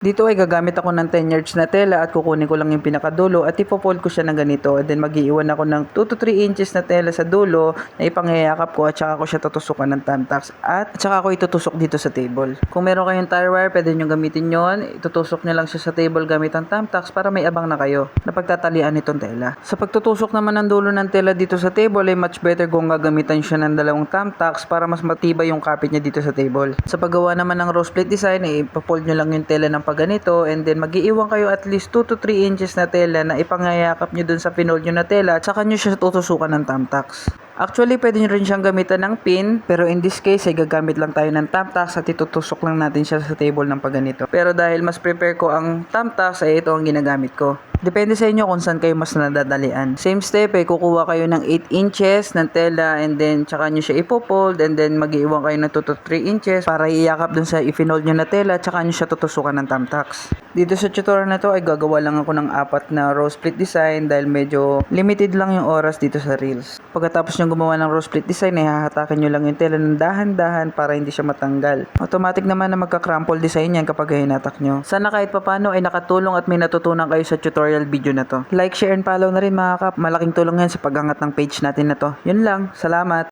Dito ay gagamit ako ng 10 yards na tela at kukunin ko lang yung pinakadulo at ipofold ko siya ng ganito. And then mag-iiwan ako ng 2 to 3 inches na tela sa dulo na ipangyayakap ko at saka ko siya tutusukan ng thumbtacks at saka ko itutusok dito sa table. Kung meron kayong tire wire, pwede nyo gamitin yon. Itutusok nyo lang siya sa table gamit ang thumbtacks para may abang na kayo na pagtatalian itong tela. Sa pagtutusok naman ng dulo ng tela dito sa table ay much better kung gagamitan siya ng dalawang thumbtacks para mas matibay yung kapit niya dito sa table. Sa paggawa naman ng rose plate design ay ipofold nyo lang yung tela ng ganito and then mag-iiwan kayo at least 2 to 3 inches na tela na ipangayakap nyo dun sa pinold nyo na tela at saka nyo siya tutusukan ng thumbtacks. Actually, pwede nyo rin siyang gamitan ng pin, pero in this case ay gagamit lang tayo ng thumbtacks at itutusok lang natin siya sa table ng pagganito. Pero dahil mas prepare ko ang thumbtacks ay ito ang ginagamit ko. Depende sa inyo kung saan kayo mas nadadalian. Same step kukuha kayo ng 8 inches ng tela and then tsaka nyo siya ipofold and then mag-iwan kayo ng 2 to 3 inches para iiyakap dun sa ipinold nyo na tela tsaka nyo siya tutusukan ng thumbtacks. Dito sa tutorial na to ay gagawa lang ako ng 4 na rose split design dahil medyo limited lang yung oras dito sa reels. Pagkatapos nyo gumawa ng rose split design ay hahatakin nyo lang yung tela ng dahan-dahan para hindi siya matanggal. Automatic naman na magka-crumple design yan kapag hinatak nyo. Sana kahit papano ay nakatulong at may natutunan kayo sa tutorial video na to. Like, share, and follow na rin mga kap. Malaking tulong yan sa pag-angat ng page natin na to. Yun lang. Salamat!